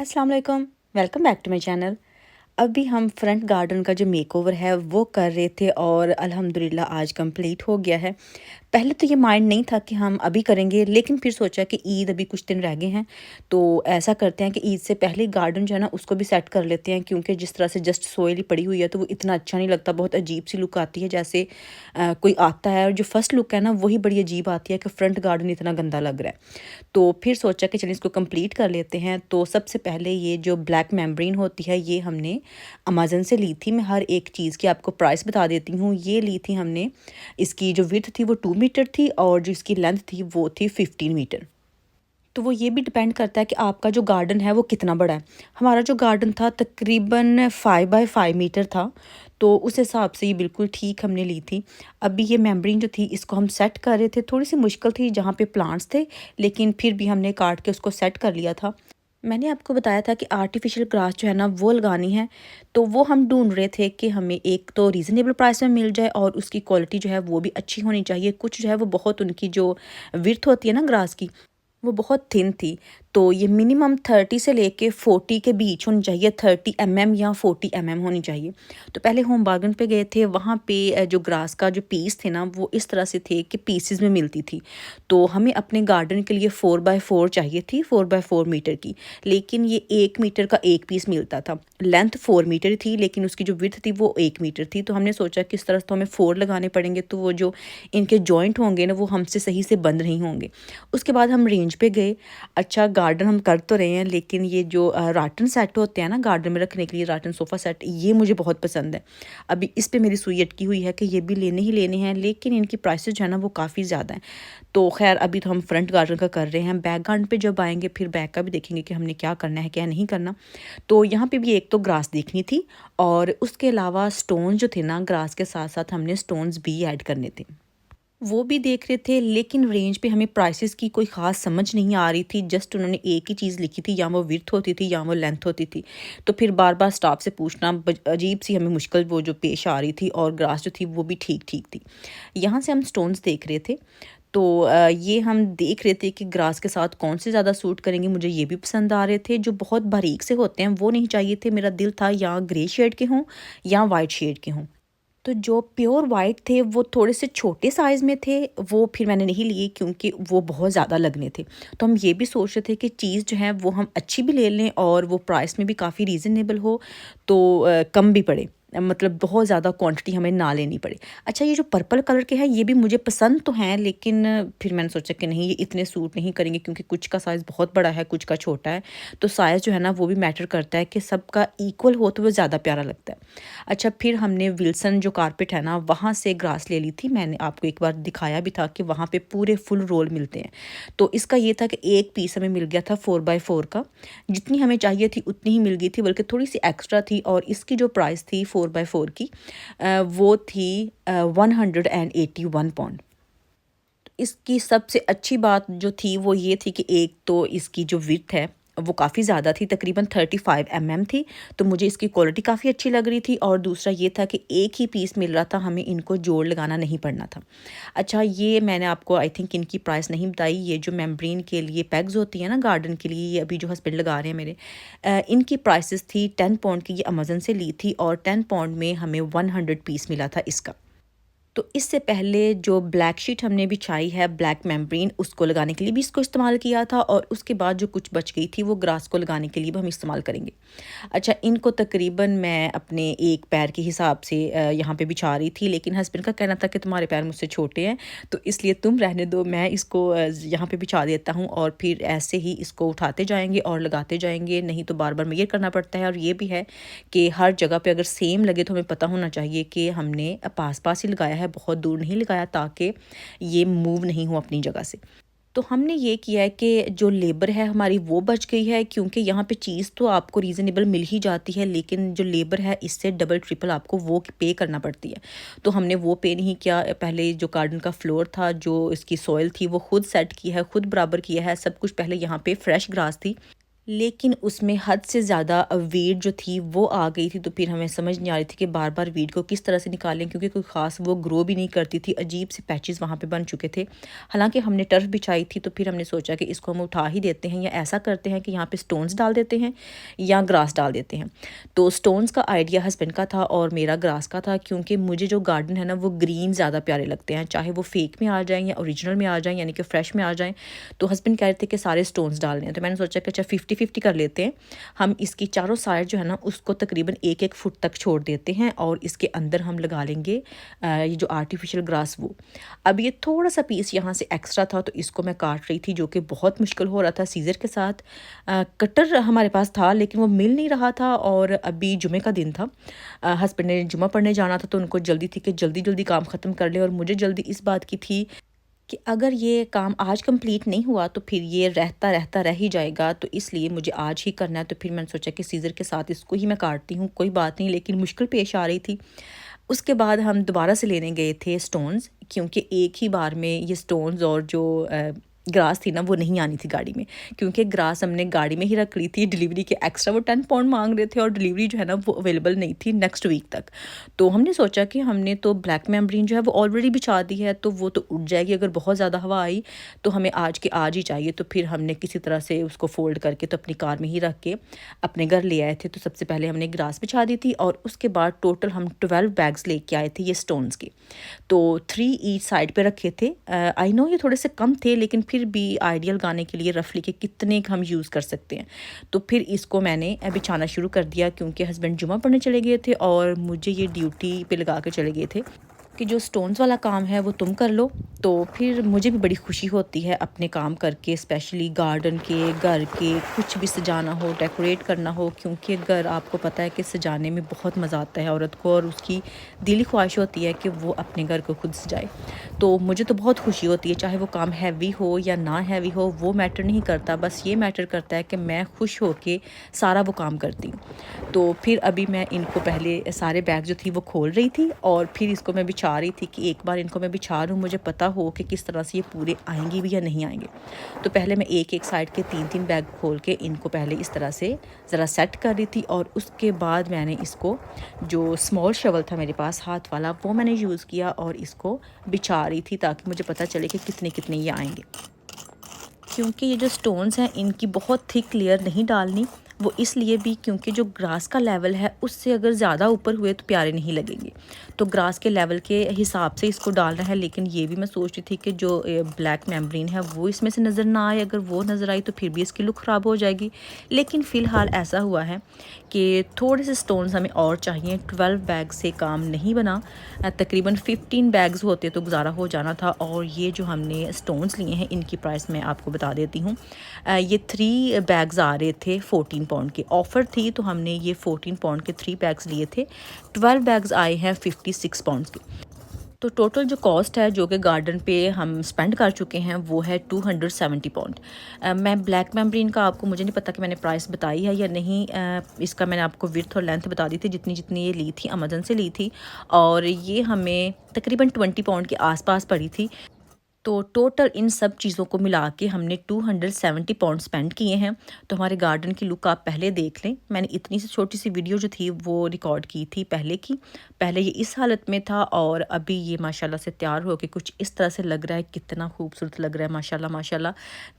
अस्सलाम वालेकुम। Welcome back to my channel. अभी हम फ्रंट गार्डन का जो मेकओवर है वो कर रहे थे और अल्हम्दुलिल्लाह आज कंप्लीट हो गया है। पहले तो ये माइंड नहीं था कि हम अभी करेंगे, लेकिन फिर सोचा कि ईद अभी कुछ दिन रह गए हैं, तो ऐसा करते हैं कि ईद से पहले गार्डन जो है ना उसको भी सेट कर लेते हैं, क्योंकि जिस तरह से जस्ट सोइल ही पड़ी हुई है तो वो इतना अच्छा नहीं लगता। बहुत अजीब सी लुक आती है, जैसे कोई आता है और जो फर्स्ट लुक है ना वही बड़ी अजीब आती है कि फ्रंट गार्डन इतना गंदा लग रहा है। तो फिर सोचा कि चलिए इसको कंप्लीट कर लेते हैं। तो सबसे पहले ये जो ब्लैक मेम्ब्रेन होती है ये हमने अमेज़न से ली थी। मैं हर एक चीज़ की आपको प्राइस बता देती हूँ। ये ली थी हमने, इसकी जो विड्थ थी वो 2 मीटर थी और जो इसकी लेंथ थी वो थी 15 मीटर। तो वो ये भी डिपेंड करता है कि आपका जो गार्डन है वो कितना बड़ा है। हमारा जो गार्डन था तकरीबन 5 बाय 5 मीटर था, तो उस हिसाब से ये बिल्कुल ठीक हमने ली थी। अभी ये मेम्ब्रेन जो थी इसको हम सेट कर रहे थे, थोड़ी-सी मुश्किल थी जहाँ पे प्लांट्स थे, लेकिन फिर भी हमने काट के उसको सेट कर लिया था। मैंने आपको बताया था कि आर्टिफ़िशियल ग्रास जो है ना वो लगानी है, तो वो हम ढूँढ रहे थे कि हमें एक तो रीज़नेबल प्राइस में मिल जाए और उसकी क्वालिटी जो है वो भी अच्छी होनी चाहिए। कुछ जो है वो बहुत उनकी जो विड्थ होती है ना ग्रास की, वो बहुत थिन थी। तो ये मिनिमम 30 से लेके 40 के बीच होनी चाहिए, 30 या 40 होनी चाहिए। तो पहले होम बार्गन पे गए थे, वहाँ पे जो ग्रास का जो पीस थे ना वो इस तरह से थे कि पीसेस में मिलती थी। तो हमें अपने गार्डन के लिए 4 बाय 4 चाहिए थी, 4 बाय 4 मीटर की, लेकिन ये 1 मीटर का एक पीस मिलता था। लेंथ 4 मीटर थी, लेकिन उसकी जो विड्थ थी वो 1 मीटर थी। तो हमने सोचा कि इस तरह तो हमें 4 लगाने पड़ेंगे, तो वो जो इनके जॉइंट होंगे ना वो हमसे सही से बंद नहीं होंगे। उसके बाद हम रेंज पे गए। अच्छा, गार्डन हम कर तो रहे हैं, लेकिन ये जो राटन सेट होते हैं ना गार्डन में रखने के लिए, राटन सोफ़ा सेट, ये मुझे बहुत पसंद है। अभी इस पे मेरी सुई अटकी हुई है कि ये भी लेने ही लेने हैं, लेकिन इनकी प्राइसेस जो है ना वो काफ़ी ज़्यादा हैं। तो खैर अभी तो हम फ्रंट गार्डन का कर रहे हैं, बैक गार्डन पे जब आएंगे फिर बैक का भी देखेंगे कि हमने क्या करना है क्या नहीं करना। तो यहाँ पे भी एक तो ग्रास देखनी थी, और उसके अलावा स्टोन जो थे ना ग्रास के साथ साथ हमने स्टोन्स भी ऐड करने थे, वो भी देख रहे थे। लेकिन रेंज पे हमें प्राइसेस की कोई ख़ास समझ नहीं आ रही थी। जस्ट उन्होंने एक ही चीज़ लिखी थी, या वो विड्थ होती थी या वो लेंथ होती थी। तो फिर बार बार स्टाफ से पूछना अजीब सी हमें मुश्किल वो जो पेश आ रही थी, और ग्रास जो थी वो भी ठीक ठीक थी। यहाँ से हम स्टोन्स देख रहे थे, तो ये हम देख रहे थे कि ग्रास के साथ कौन से ज़्यादा सूट करेंगे। मुझे ये भी पसंद आ रहे थे, जो बहुत बारीक से होते हैं वो नहीं चाहिए थे। मेरा दिल था या ग्रे शेड के हों या वाइट शेड के हों। तो जो प्योर वाइट थे वो थोड़े से छोटे साइज़ में थे, वो फिर मैंने नहीं लिए क्योंकि वो बहुत ज़्यादा लगने थे। तो हम ये भी सोच रहे थे कि चीज़ जो है वो हम अच्छी भी ले लें और वो प्राइस में भी काफ़ी रीज़नेबल हो, तो कम भी पड़े, मतलब बहुत ज़्यादा क्वांटिटी हमें ना लेनी पड़े। अच्छा, ये जो पर्पल कलर के हैं ये भी मुझे पसंद तो हैं, लेकिन फिर मैंने सोचा कि नहीं, ये इतने सूट नहीं करेंगे, क्योंकि कुछ का साइज़ बहुत बड़ा है, कुछ का छोटा है। तो साइज़ जो है ना वो भी मैटर करता है, कि सबका इक्वल हो तो वो ज़्यादा प्यारा लगता है। अच्छा, फिर हमने विल्सन जो कारपेट है ना वहाँ से ग्रास ले ली थी। मैंने आपको एक बार दिखाया भी था कि वहाँ पे पूरे फुल रोल मिलते हैं। तो इसका ये था कि एक पीस हमें मिल गया था 4 बाय 4 का। जितनी हमें चाहिए थी उतनी ही मिल गई थी, बल्कि थोड़ी सी एक्स्ट्रा थी, और इसकी जो प्राइस थी 4 बाय 4 की, वो थी 181 पाउंड। इसकी सबसे अच्छी बात जो थी वो ये थी कि एक तो इसकी जो विड्थ है वो काफ़ी ज़्यादा थी, तकरीबन 35 थी। तो मुझे इसकी क्वालिटी काफ़ी अच्छी लग रही थी, और दूसरा ये था कि एक ही पीस मिल रहा था, हमें इनको जोड़ लगाना नहीं पड़ना था। अच्छा, ये मैंने आपको आई थिंक इनकी प्राइस नहीं बताई। ये जो मेम्ब्रेन के लिए पैग्स होती है ना गार्डन के लिए, ये अभी जो हस्बैंड लगा रहे हैं मेरे, इनकी प्राइसेस थी 10 पाउंड की। ये अमेज़न से ली थी, और 10 पाउंड में हमें 100 पीस मिला था इसका। तो इससे पहले जो ब्लैक शीट हमने बिछाई है ब्लैक मेम्ब्रेन, उसको लगाने के लिए भी इसको इस्तेमाल किया था, और उसके बाद जो कुछ बच गई थी वो ग्रास को लगाने के लिए भी हम इस्तेमाल करेंगे। अच्छा, इनको तकरीबन मैं अपने एक पैर के हिसाब से यहाँ पे बिछा रही थी, लेकिन हस्बैंड का कहना था कि तुम्हारे पैर मुझसे छोटे हैं, तो इसलिए तुम रहने दो, मैं इसको यहाँ पे बिछा देता हूँ, और फिर ऐसे ही इसको उठाते जाएंगे और लगाते जाएंगे, नहीं तो बार बार मेजर करना पड़ता है। और ये भी है कि हर जगह पे अगर सेम लगे तो हमें पता होना चाहिए कि हमने पास पास ही लगाया है, बहुत दूर नहीं लगाया, ताकि ये मूव नहीं हो अपनी जगह से। तो हमने ये किया है कि जो लेबर है हमारी वो बच गई है, क्योंकि यहाँ पे चीज़ तो आपको रीज़नेबल मिल ही जाती है, लेकिन जो लेबर है इससे डबल ट्रिपल आपको वो पे करना पड़ती है। तो हमने वो पे नहीं किया। पहले जो गार्डन का फ्लोर था, जो इसकी सॉइल थी, वो खुद सेट की है, खुद बराबर किया है सब कुछ। पहले यहाँ पे फ्रेश ग्रास थी, लेकिन उसमें हद से ज़्यादा वेट जो थी वो आ गई थी, तो फिर हमें समझ नहीं आ रही थी कि बार बार वेट को किस तरह से निकालें, क्योंकि कोई ख़ास वो ग्रो भी नहीं करती थी, अजीब से पैचेस वहाँ पे बन चुके थे। हालांकि हमने टर्फ बिछाई थी, तो फिर हमने सोचा कि इसको हम उठा ही देते हैं, या ऐसा करते हैं कि यहाँ पे स्टोन्स डाल देते हैं या ग्रास डाल देते हैं। तो स्टोन्स का आइडिया हस्बैंड का था और मेरा ग्रास का था, क्योंकि मुझे जो गार्डन है ना वो ग्रीन ज़्यादा प्यारे लगते हैं, चाहे वो फेक में आ जाएँ या ओरिजिनल में आ जाएँ, यानी कि फ़्रेश में आ जाएँ। तो हस्बैंड कह रहे थे कि सारे स्टोन्स डालने हैं, तो मैंने सोचा कि अच्छा 50-50 कर लेते हैं। हम इसकी चारों साइड जो है ना उसको तकरीबन 1-1 फुट तक छोड़ देते हैं और इसके अंदर हम लगा लेंगे ये जो आर्टिफिशियल ग्रास वो। अब ये थोड़ा सा पीस यहाँ से एक्स्ट्रा था, तो इसको मैं काट रही थी, जो कि बहुत मुश्किल हो रहा था सीज़र के साथ। कटर हमारे पास था लेकिन वो मिल नहीं रहा था, और अभी जुमे का दिन था, हस्बैंड ने जुमा पढ़ने जाना था, तो उनको जल्दी थी कि जल्दी जल्दी काम ख़त्म कर ले, और मुझे जल्दी इस बात की थी कि अगर ये काम आज कंप्लीट नहीं हुआ तो फिर ये रहता रहता रह ही जाएगा, तो इसलिए मुझे आज ही करना है। तो फिर मैंने सोचा कि सीज़र के साथ इसको ही मैं काटती हूँ, कोई बात नहीं, लेकिन मुश्किल पेश आ रही थी। उसके बाद हम दोबारा से लेने गए थे स्टोन्स, क्योंकि एक ही बार में ये स्टोन्स और जो ग्रास थी ना वो नहीं आनी थी गाड़ी में, क्योंकि ग्रास हमने गाड़ी में ही रख ली थी। डिलीवरी के एक्स्ट्रा वो 10 पाउंड मांग रहे थे, और डिलीवरी जो है ना वो अवेलेबल नहीं थी नेक्स्ट वीक तक। तो हमने सोचा कि हमने तो ब्लैक मेम्ब्रेन जो है वो ऑलरेडी बिछा दी है, तो वो तो उड़ जाएगी अगर बहुत ज़्यादा हवा आई, तो हमें आज के आज ही चाहिए। तो फिर हमने किसी तरह से उसको फोल्ड करके तो अपनी कार में ही रख के अपने घर ले आए थे। तो सबसे पहले हमने ग्रास बिछा दी थी, और उसके बाद टोटल हम 12 बैग्स लेके आए थे ये स्टोन्स के। तो 3 ईच साइड पे रखे थे। आई नो ये थोड़े से कम थे, लेकिन फिर भी आइडियल गाने के लिए रफली के कितने हम यूज़ कर सकते हैं। तो फिर इसको मैंने बिछाना शुरू कर दिया, क्योंकि हस्बैंड जुमा पढ़ने चले गए थे और मुझे ये ड्यूटी पे लगा के चले गए थे कि जो स्टोन्स वाला काम है वो तुम कर लो। तो फिर मुझे भी बड़ी खुशी होती है अपने काम करके, स्पेशली गार्डन के, घर के, कुछ भी सजाना हो, डेकोरेट करना हो, क्योंकि घर आपको पता है कि सजाने में बहुत मज़ा आता है औरत को, और उसकी दिली ख्वाहिश होती है कि वो अपने घर को खुद सजाए। तो मुझे तो बहुत खुशी होती है, चाहे वो काम हैवी हो या ना हैवी हो वो मैटर नहीं करता, बस ये मैटर करता है कि मैं खुश हो के सारा वो काम करती हूँ। तो फिर अभी मैं इनको पहले सारे बैग जो थी वो खोल रही थी, और फिर इसको मैं बिछा रही थी कि एक बार इनको मैं बिछा लूँ, मुझे पता हो कि किस तरह से ये पूरे आएंगे भी या नहीं आएंगे। तो पहले मैं एक एक साइड के 3-3 बैग खोल के इनको पहले इस तरह से ज़रा सेट कर रही थी, और उसके बाद मैंने इसको जो स्मॉल शवल था मेरे पास हाथ वाला वो मैंने यूज़ किया और इसको बिछा रही थी, ताकि मुझे पता चले कि कितने कितने ये आएंगे। क्योंकि ये जो स्टोन्स हैं इनकी बहुत थिक लेयर नहीं डालनी, वो इसलिए भी क्योंकि जो ग्रास का लेवल है उससे अगर ज़्यादा ऊपर हुए तो प्यारे नहीं लगेंगे। तो ग्रास के लेवल के हिसाब से इसको डालना है, लेकिन ये भी मैं सोच रही थी कि जो ब्लैक मेम्ब्रेन है वो इसमें से नज़र ना आए, अगर वो नज़र आई तो फिर भी इसकी लुक ख़राब हो जाएगी। लेकिन फ़िलहाल ऐसा हुआ है कि थोड़े से स्टोन्स हमें और चाहिए, 12 बैग से काम नहीं बना, तकरीबन 15 बैग्स होते तो गुजारा हो जाना था। और ये जो हमने स्टोन्स लिए हैं इनकी प्राइस मैं आपको बता देती हूँ। ये 3 बैग्स आ रहे थे 14 पाउंड के, ऑफ़र थी तो हमने ये 14 पाउंड के 3 बैग्स लिए थे। 12 बैग्स आए हैं 56 पाउंड के। तो टोटल जो कॉस्ट है जो कि गार्डन पे हम स्पेंड कर चुके हैं वो है 270 पाउंड। मैं ब्लैक मेम्ब्रेन का आपको मुझे नहीं पता कि मैंने प्राइस बताई है या नहीं, इसका मैंने आपको विड्थ और लेंथ बता दी थी जितनी जितनी ये ली थी, अमेज़न से ली थी, और ये हमें तकरीबन 20 पाउंड के आसपास पड़ी थी। तो टोटल इन सब चीज़ों को मिला के हमने 270 पाउंड स्पेंड किए हैं। तो हमारे गार्डन की लुक आप पहले देख लें, मैंने इतनी सी छोटी सी वीडियो जो थी वो रिकॉर्ड की थी पहले की, पहले ये इस हालत में था और अभी ये माशाल्लाह से तैयार हो के कुछ इस तरह से लग रहा है। कितना खूबसूरत लग रहा है माशाल्लाह माशाल्लाह।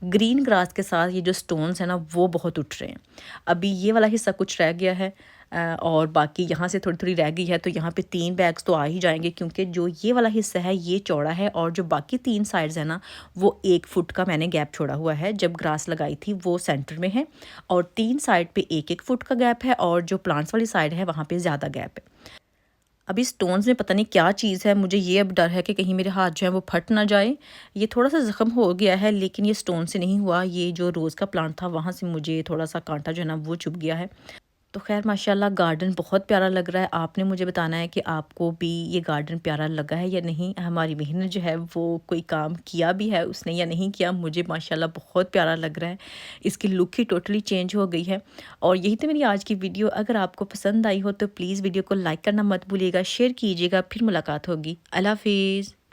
ग्रीन ग्रास के साथ ये जो स्टोन्स हैं ना वो बहुत उठ रहे हैं। अभी ये वाला हिस्सा कुछ रह गया है, और बाकी यहाँ से थोड़ी थोड़ी रह गई है, तो यहाँ पे 3 बैग्स तो आ ही जाएंगे, क्योंकि जो ये वाला हिस्सा है ये चौड़ा है, और जो बाकी 3 साइड्स है ना वो 1 फुट का मैंने गैप छोड़ा हुआ है। जब ग्रास लगाई थी वो सेंटर में है, और 3 साइड पे 1-1 फुट का गैप है, और जो प्लांट्स वाली साइड है वहाँ पे ज़्यादा गैप है। अभी स्टोन्स में पता नहीं क्या चीज़ है, मुझे ये अब डर है कि कहीं मेरे हाथ जो है वो फट ना जाए। ये थोड़ा सा ज़ख्म हो गया है, लेकिन ये स्टोन से नहीं हुआ, ये जो रोज़ का प्लांट था वहाँ से मुझे थोड़ा सा कांटा जो है ना वो चुभ गया है। तो खैर माशाल्लाह गार्डन बहुत प्यारा लग रहा है। आपने मुझे बताना है कि आपको भी ये गार्डन प्यारा लगा है या नहीं। हमारी बहन जो है वो कोई काम किया भी है उसने या नहीं किया, मुझे माशाल्लाह बहुत प्यारा लग रहा है। इसकी लुक ही टोटली चेंज हो गई है। और यही तो मेरी आज की वीडियो, अगर आपको पसंद आई हो तो प्लीज़ वीडियो को लाइक करना मत भूलिएगा, शेयर कीजिएगा। फिर मुलाकात होगी। अल्लाह हाफिज़।